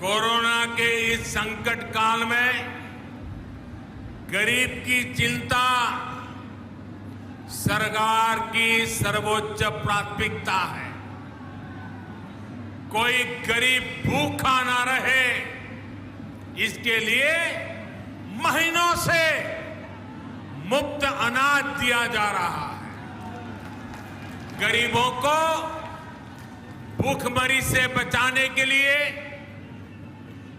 Corona के इस संकट काल में गरीब की चिंता सरकार की सर्वोच्च प्राथमिकता है। कोई गरीब भूखा ना रहे, इसके लिए महीनों से मुफ्त अनाज दिया जा रहा है। गरीबों को भूखमरी से बचाने के लिए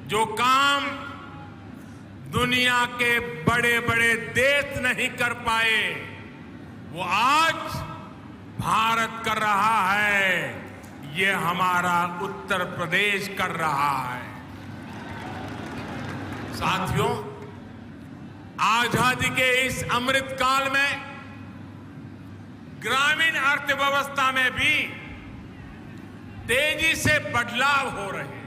जो काम दुनिया के बड़े बड़े देश नहीं कर पाए, वो आज भारत कर रहा है। ये हमारा उत्तर प्रदेश कर रहा है। साथियों, आजादी के इस अमृत काल में ग्रामीण अर्थव्यवस्था में भी तेजी से बदलाव हो रहे हैं।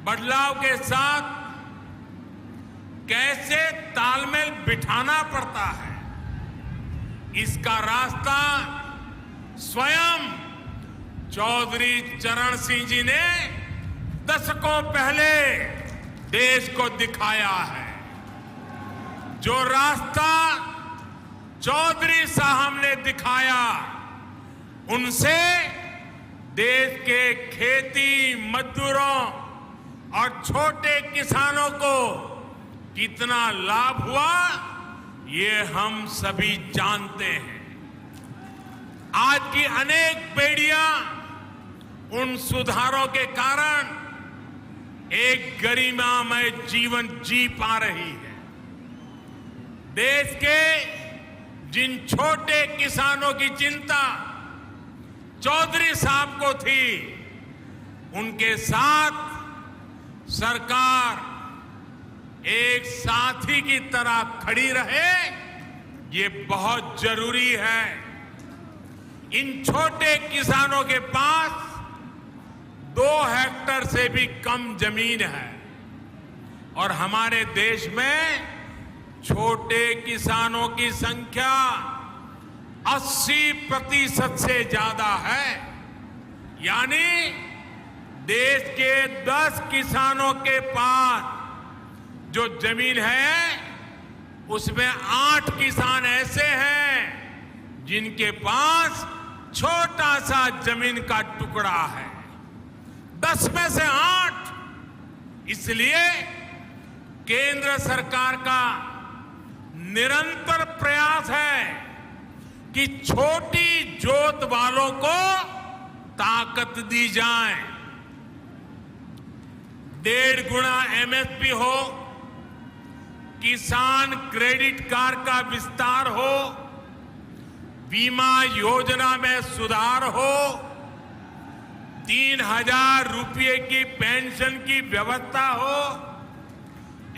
बदलाव के साथ कैसे तालमेल बिठाना पड़ता है, इसका रास्ता स्वयं चौधरी चरण सिंह जी ने दशकों पहले देश को दिखाया है। जो रास्ता चौधरी साहब ने दिखाया, उनसे देश के खेती मजदूरों और छोटे किसानों को कितना लाभ हुआ, ये हम सभी जानते हैं। आज की अनेक पीढ़ियां उन सुधारों के कारण एक गरिमामय जीवन जी पा रही है। देश के जिन छोटे किसानों की चिंता चौधरी साहब को थी, उनके साथ सरकार एक साथी की तरह खड़ी रहे, ये बहुत जरूरी है। इन छोटे किसानों के पास 2 हेक्टेयर से भी कम जमीन है और हमारे देश में छोटे किसानों की संख्या 80% से ज्यादा है। यानी देश के 10 किसानों के पास जो जमीन है, उसमें 8 किसान ऐसे हैं जिनके पास छोटा सा जमीन का टुकड़ा है। 10 में से 8। इसलिए केंद्र सरकार का निरंतर प्रयास है कि छोटी जोत वालों को ताकत दी जाए। 1.5 गुना एमएसपी हो, किसान क्रेडिट कार्ड का विस्तार हो, बीमा योजना में सुधार हो, 3,000 रुपये की पेंशन की व्यवस्था हो,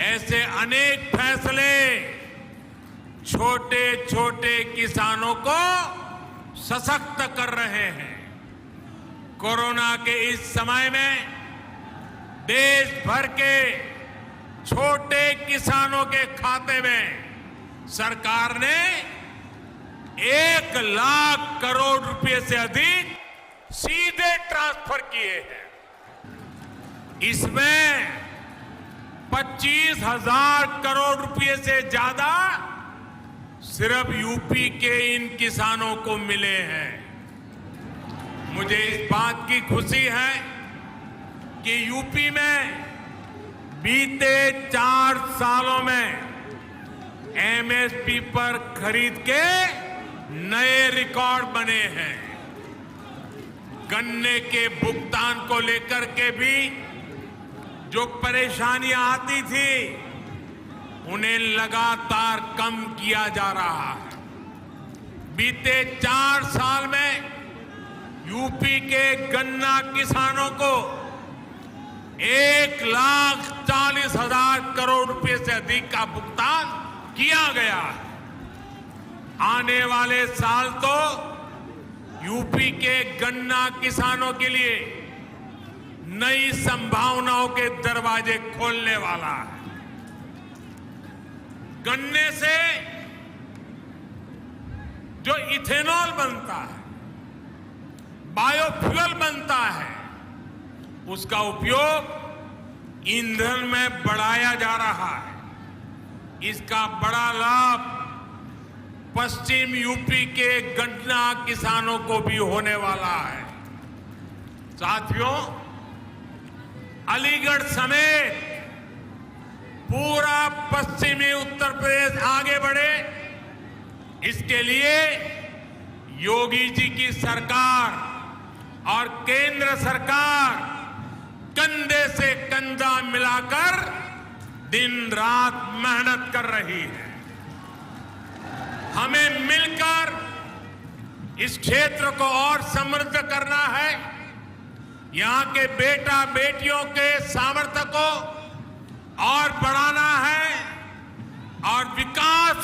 ऐसे अनेक फैसले छोटे छोटे किसानों को सशक्त कर रहे हैं। कोरोना के इस समय में देश भर के छोटे किसानों के खाते में सरकार ने 1 लाख करोड़ रुपए से अधिक सीधे ट्रांसफर किए हैं। इसमें 25,000 करोड़ रुपए से ज्यादा सिर्फ यूपी के इन किसानों को मिले हैं। मुझे इस बात की खुशी है कि यूपी में बीते 4 सालों में एमएसपी पर खरीद के नए रिकॉर्ड बने हैं। गन्ने के भुगतान को लेकर के भी जो परेशानियां आती थी, उन्हें लगातार कम किया जा रहा है। बीते 4 साल में यूपी के गन्ना किसानों को 1,40,000 करोड़ रुपए से अधिक का भुगतान किया गया है। आने वाले साल तो यूपी के गन्ना किसानों के लिए नई संभावनाओं के दरवाजे खोलने वाला है। गन्ने से जो इथेनॉल बनता है, बायोफ्यूल बनता है, उसका उपयोग ईंधन में बढ़ाया जा रहा है। इसका बड़ा लाभ पश्चिम यूपी के गन्ना किसानों को भी होने वाला है। साथियों, अलीगढ़ समेत पूरा पश्चिमी उत्तर प्रदेश आगे बढ़े, इसके लिए योगी जी की सरकार और केंद्र सरकार कंधे से कंधा मिलाकर दिन रात मेहनत कर रही है। हमें मिलकर इस क्षेत्र को और समृद्ध करना है। यहां के बेटा बेटियों के सामर्थ्य को और बढ़ाना है और विकास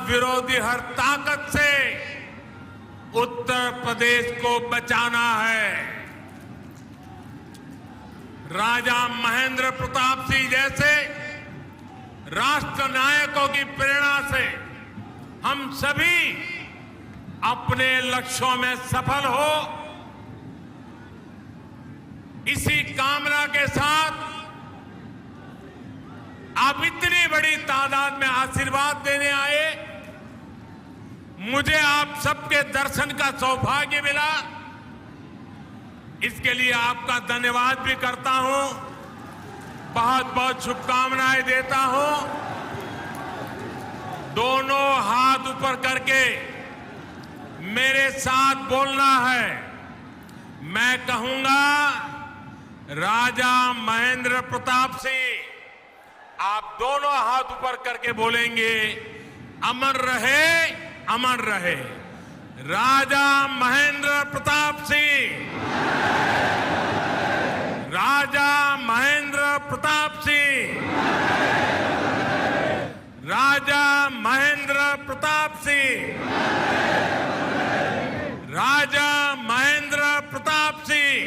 विरोधी हर ताकत से उत्तर प्रदेश को बचाना है। राजा महेंद्र प्रताप सिंह जैसे राष्ट्र नायकों की प्रेरणा से हम सभी अपने लक्ष्यों में सफल हो, इसी कामना के साथ आप इतनी बड़ी तादाद में आशीर्वाद देने आए। मुझे आप सबके दर्शन का सौभाग्य मिला, इसके लिए आपका धन्यवाद भी करता हूं, बहुत बहुत शुभकामनाएं देता हूं। दोनों हाथ ऊपर करके मेरे साथ बोलना है। मैं कहूंगा, राजा महेंद्र प्रताप सिंह। आप दोनों हाथ ऊपर करके बोलेंगे, अमर रहे, अमर रहे राजा महेंद्र प्रताप सिंह। राजा महेंद्र प्रताप सिंह। राजा महेंद्र प्रताप सिंह। राजा महेंद्र प्रताप सिंह।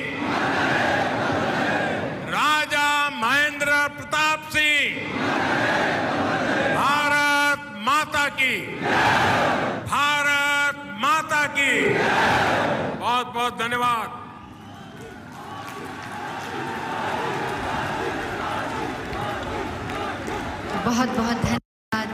राजा महेंद्र प्रताप सिंह। भारत माता की, भारत माता की। बहुत बहुत धन्यवाद। बहुत बहुत धन्यवाद।